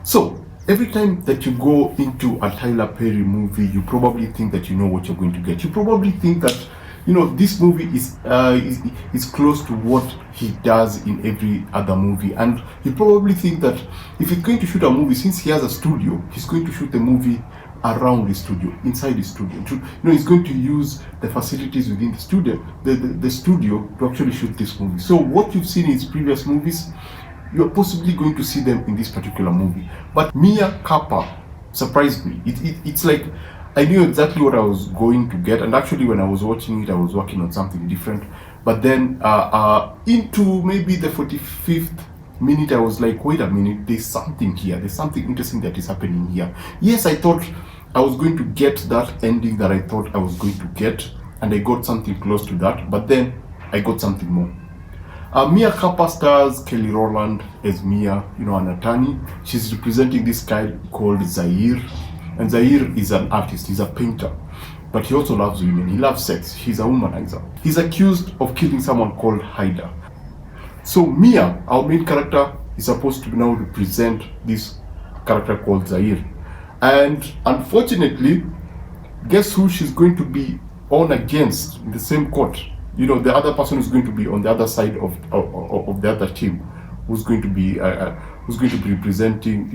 So every time that you go into a Tyler Perry movie, you probably think that you know what you're going to get. You probably think that this movie is close to what he does in every other movie, and you probably think that if he's going to shoot a movie, since he has a studio, he's going to shoot the movie around the studio, inside the studio. He's going to use the facilities within the studio, the studio, to actually shoot this movie. So what you've seen in his previous movies, you're possibly going to see them in this particular movie. But Mea Culpa surprised me. It's like I knew exactly what I was going to get, and actually when I was watching it, I was working on something different. But then into maybe the 45th minute, I was like, wait a minute, there's something here. There's something interesting that is happening here. Yes, I thought I was going to get that ending that I thought I was going to get, and I got something close to that, but then I got something more. Mea Culpa stars Kelly Rowland as Mia, an attorney. She's representing this guy called Zaire. And Zaire is an artist, he's a painter. But he also loves women, he loves sex, he's a womanizer. He's accused of killing someone called Haida. So Mia, our main character, is supposed to now represent this character called Zaire. And unfortunately, guess who she's going to be on against in the same court? The other person is going to be on the other side of the other team, who's going to be representing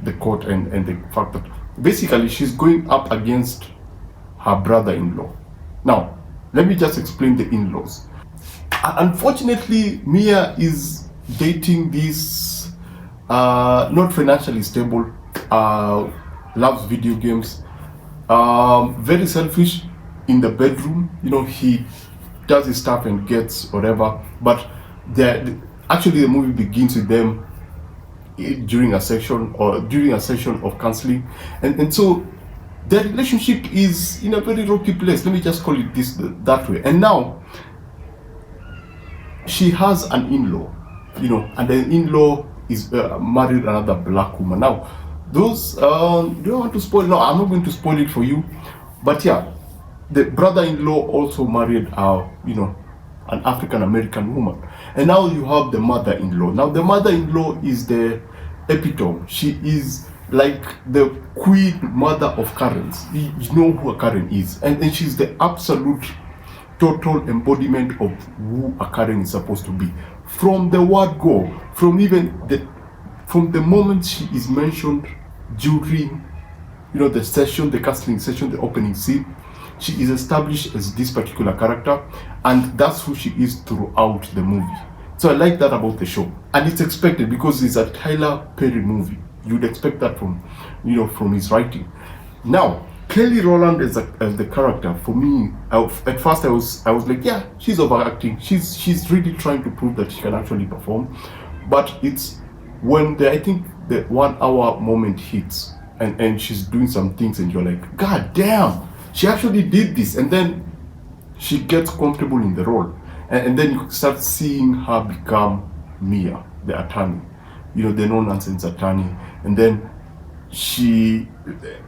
the court, and the fact that basically she's going up against her brother-in-law. Now, let me just explain the in-laws. Unfortunately, Mia is dating this not financially stable, loves video games, very selfish in the bedroom. He does his stuff and gets whatever, but actually the movie begins with them during a session of counseling, and so their relationship is in a very rocky place. Let me just call it that way. And now she has an in-law, and the in-law is married another black woman. Now, those do I want to spoil? No, I'm not going to spoil it for you, but yeah, the brother-in-law also married an African American woman, and now you have the mother-in-law. Now the mother-in-law is the epitome. She is like the queen mother of Karens. You know who a Karen is, and she's the absolute total embodiment of who a Karen is supposed to be. From the word go, from the moment she is mentioned during the session, the casting session, the opening scene, she is established as this particular character, and that's who she is throughout the movie. So I like that about the show, and it's expected because it's a Tyler Perry movie. You'd expect that from his writing. Now, Kelly Rowland as the character, for me, at first I was like, yeah, she's overacting. She's really trying to prove that she can actually perform, but it's when I think the 1 hour moment hits, and she's doing some things, and you're like, God damn, she actually did this, and then she gets comfortable in the role, and then you start seeing her become Mia, the attorney, the no-nonsense attorney, and then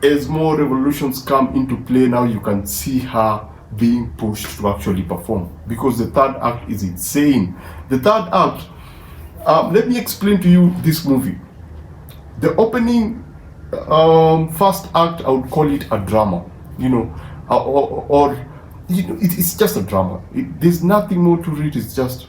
as more revolutions come into play, now you can see her being pushed to actually perform, because the third act is insane. The third act, let me explain to you this movie. The opening first act, I would call it a drama, it's just a drama. There's nothing more to it. It's just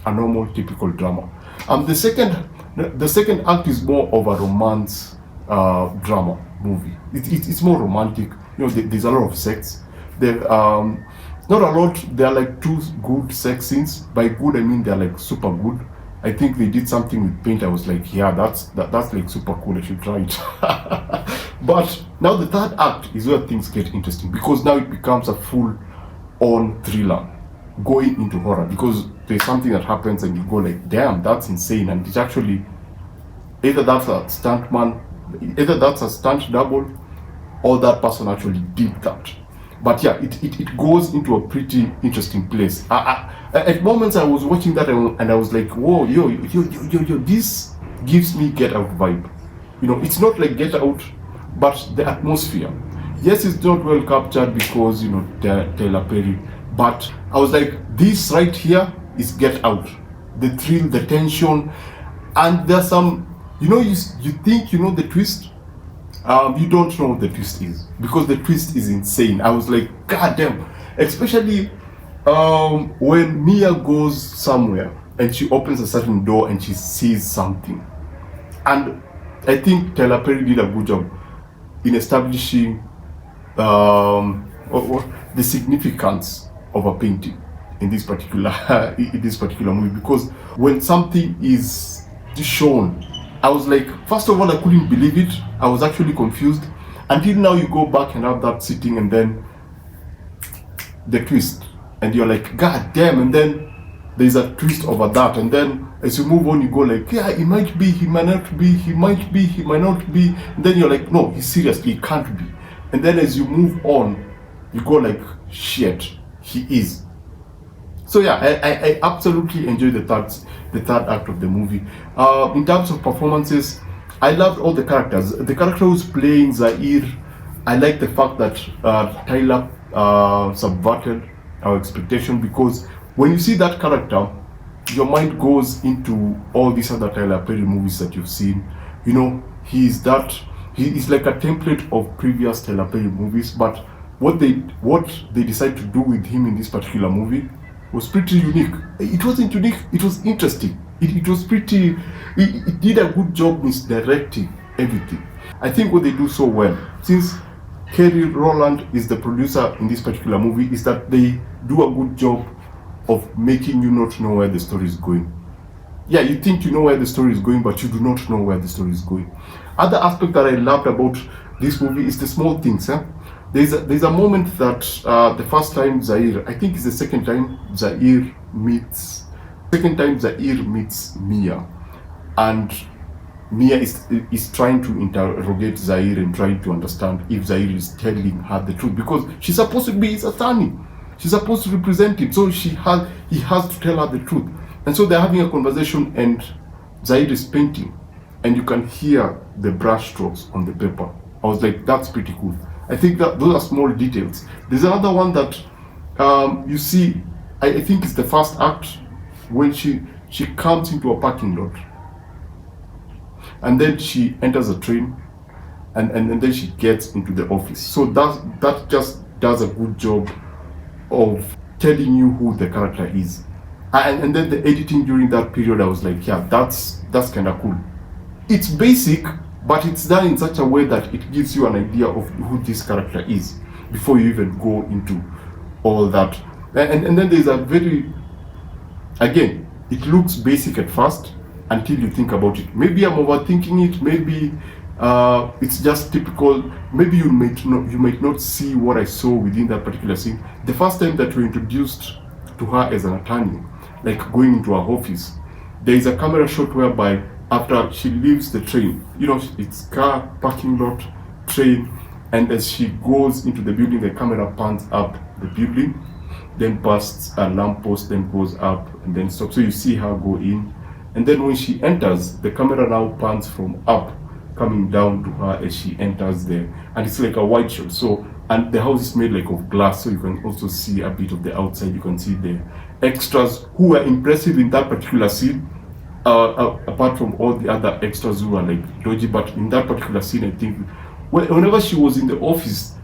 a normal, typical drama. The second act is more of a romance drama movie. It's more romantic. There's a lot of sex. There not a lot. There are like 2 good sex scenes. By good, I mean they're like super good. I think they did something with paint. I was like, yeah, that's like super cool. I should try it. But now the third act is where things get interesting, because now it becomes a full-on thriller going into horror, because there's something that happens and you go like, damn, that's insane. And it's actually either that's a stuntman, either that's a stunt double, or that person actually did that. But yeah, it goes into a pretty interesting place. At moments I was watching that and I was like, whoa, yo, this gives me Get Out vibe. It's not like Get Out, but the atmosphere. Yes, it's not well captured because Tyler Perry, but I was like, this right here is Get Out. The thrill, the tension, and there's some you think you know the twist. You don't know what the twist is because the twist is insane. I was like, God damn. Especially when Mia goes somewhere and she opens a certain door and she sees something. And I think Tyler Perry did a good job in establishing the significance of a painting in this particular movie, because when something is shown, I was like, first of all, I couldn't believe it. I was actually confused until now. You go back and have that sitting, and then the twist, and you're like, God damn. And then there's a twist over that, and then as you move on, you go like, yeah, it might be, he might not be, he might be, he might not be, and then you're like, no, he seriously, he can't be. And then as you move on, you go like, shit, he is. So yeah, I absolutely enjoyed the third act of the movie. In terms of performances, I loved all the characters. The character who's playing Zaire, I like the fact that Tyler subverted our expectation, because when you see that character, your mind goes into all these other Tyler Perry movies that you've seen. You know, he is like a template of previous Tyler Perry movies, but what they decide to do with him in this particular movie was pretty unique. It wasn't unique, it was interesting. It was pretty, it did a good job misdirecting everything. I think what they do so well, since Kelly Rowland is the producer in this particular movie, is that they do a good job of making you not know where the story is going. Yeah, you think you know where the story is going, but you do not know where the story is going. Other aspect that I loved about this movie is the small things. There's a moment that the first time Zaire, I think it's the second time Zaire meets Mia, and Mia is trying to interrogate Zaire and trying to understand if Zaire is telling her the truth, because she's supposed to be his attorney. She's supposed to represent him, so he has to tell her the truth. And so they're having a conversation, and Zaire is painting, and you can hear the brush strokes on the paper. I was like, that's pretty cool. I think that those are small details. There's another one that you see, I think it's the first act, when she comes into a parking lot, and then she enters a train, and then she gets into the office. So that just does a good job of telling you who the character is. And then the editing during that period, I was like, yeah, that's kind of cool. It's basic, but it's done in such a way that it gives you an idea of who this character is before you even go into all that. And then there's a very, again, it looks basic at first until you think about it. Maybe I'm overthinking it, maybe it's just typical. Maybe you might not see what I saw within that particular scene. The first time that we're introduced to her as an attorney, like going into her office, there is a camera shot whereby after she leaves the train, it's car, parking lot, train, and as she goes into the building, the camera pans up the building, then past a lamppost, then goes up and then stops. So you see her go in, and then when she enters, the camera now pans from up, coming down to her as she enters there, and it's like a wide shot. So, and the house is made like of glass, so you can also see a bit of the outside. You can see the extras who were impressive in that particular scene, apart from all the other extras who were like dodgy. But in that particular scene, I think whenever she was in the office,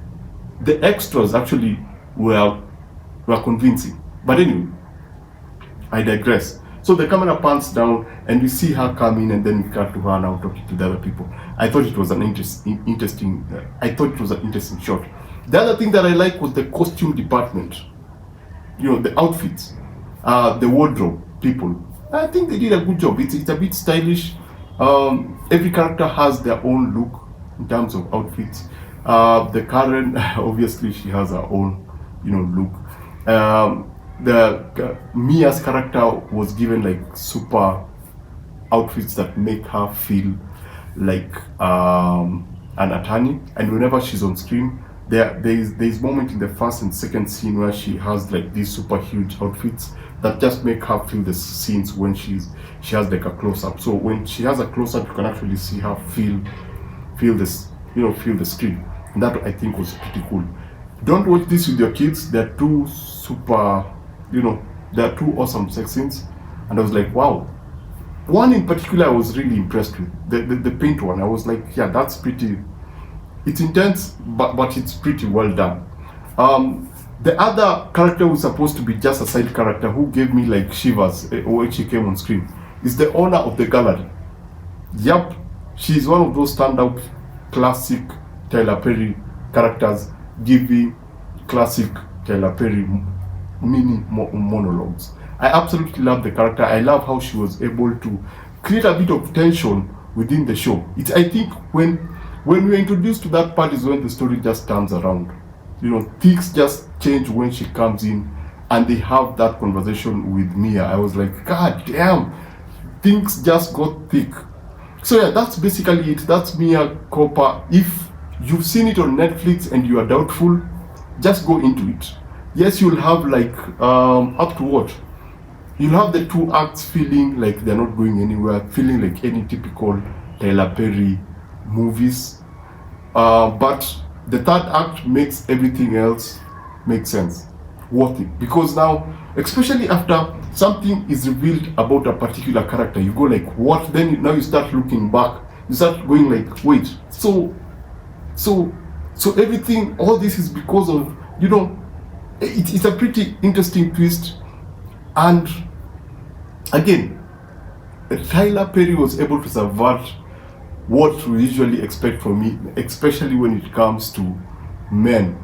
the extras actually were convincing. But anyway, I digress. So the camera pans down, and we see her come in, and then we cut to her now talking to the other people. I thought it was an interesting shot. The other thing that I like was the costume department. The outfits, the wardrobe people. I think they did a good job. It's a bit stylish. Every character has their own look in terms of outfits. The Karen, obviously, she has her own, look. The Mia's character was given like super outfits that make her feel like an attorney, and whenever she's on screen, there's moment in the first and second scene where she has like these super huge outfits that just make her feel the scenes when she has like a close-up. So when she has a close-up, you can actually see her feel this, feel the screen, and that I think was pretty cool. Don't watch this with your kids. They're too super, they're two awesome sex scenes, and I was like, wow, One in particular I was really impressed with, the paint one. I was like, yeah, that's pretty, it's intense, but it's pretty well done. The other character who's supposed to be just a side character who gave me like shivers when she came on screen is the owner of the gallery. Yep, she's one of those standout classic Tyler Perry characters giving classic Tyler Perry mini monologues. I absolutely love the character. I love how she was able to create a bit of tension within the show. It's, I think when we're introduced to that part is when the story just turns around. You know, things just change when she comes in and they have that conversation with Mia. I was like, God damn, things just got thick. So yeah, that's basically it. That's Mea Culpa. If you've seen it on Netflix and you are doubtful, just go into it. Yes, you'll have like up to what? You'll have the two acts feeling like they're not going anywhere, feeling like any typical Tyler Perry movies. But the third act makes everything else make sense, worth it. Because now, especially after something is revealed about a particular character, you go like, what? Then now you start looking back. You start going like, wait, so everything, all this is because of, you know, it's a pretty interesting twist. And again, Tyler Perry was able to subvert what we usually expect from me, especially when it comes to men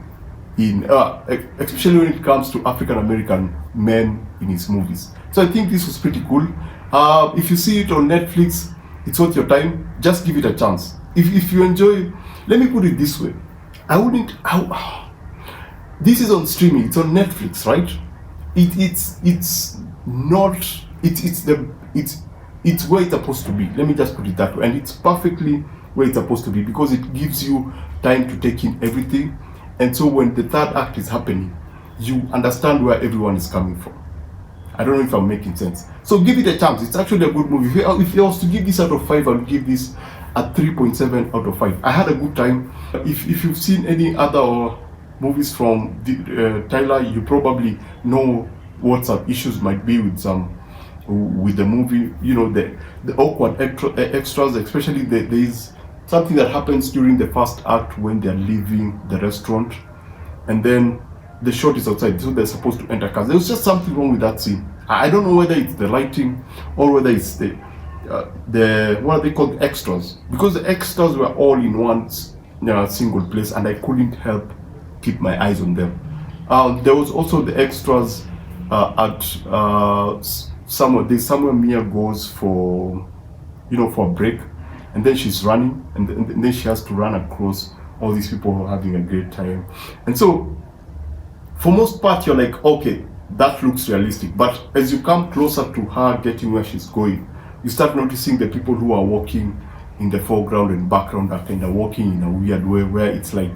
especially when it comes to African American men in his movies. So I think this was pretty cool. If you see it on Netflix, it's worth your time. Just give it a chance. If you enjoy, let me put it this way. This is on streaming. It's on Netflix, right? It's where it's supposed to be. Let me just put it that way. And it's perfectly where it's supposed to be because it gives you time to take in everything. And so when the third act is happening, you understand where everyone is coming from. I don't know if I'm making sense. So give it a chance. It's actually a good movie. If I was to give this out of 5, I would give this a 3.7 out of 5. I had a good time. If you've seen any other movies from Tyler, you probably know what some issues might be with the movie. You know, the awkward extras, especially there is something that happens during the first act when they're leaving the restaurant, and then the shot is outside, so they're supposed to enter cars. There's just something wrong with that scene. I don't know whether it's the lighting or whether it's the what are they called, extras, because the extras were all in one single place, and I couldn't help keep my eyes on them. There was also the extras at somewhere Mia goes for a break, and then she's running, and then she has to run across all these people who are having a great time. And so for most part you're like, okay, that looks realistic. But as you come closer to her getting where she's going, you start noticing the people who are walking in the foreground and background are kind of walking in a weird way, where it's like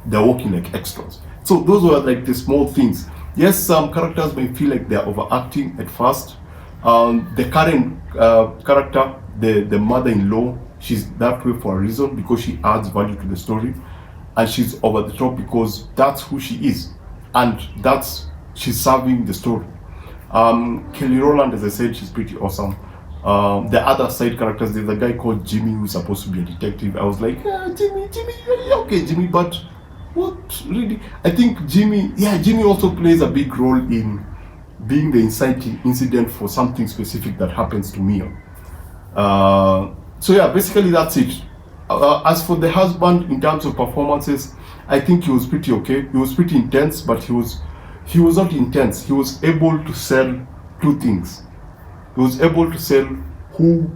they're walking like extras. So those were like the small things. Yes, some characters may feel like they're overacting at first. The current character, the mother-in-law, she's that way for a reason, because she adds value to the story, and she's over the top because that's who she is, and she's serving the story. Kelly Rowland, as I said, she's pretty awesome. The other side characters, there's a guy called Jimmy who's supposed to be a detective. I was like, Jimmy, okay, Jimmy, but what really? I think Jimmy also plays a big role in being the inciting incident for something specific that happens to Mia. So yeah, basically that's it. As for the husband, in terms of performances, I think he was pretty okay. He was pretty intense, but he was not intense. He was able to sell two things. He was able to sell who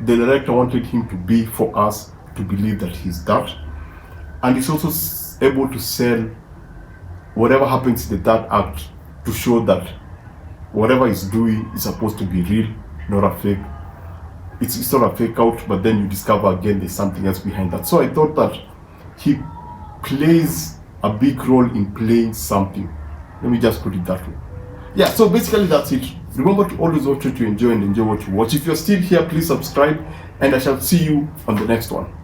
the director wanted him to be for us to believe that he's that, and he's also able to sell whatever happens in the third act to show that whatever he's doing is supposed to be real, not a fake. It's not a fake out, but then you discover again there's something else behind that. So I thought that he plays a big role in playing something. Let me just put it that way. Yeah, so basically that's it. Remember to always watch what you enjoy and enjoy what you watch. If you're still here, please subscribe, and I shall see you on the next one.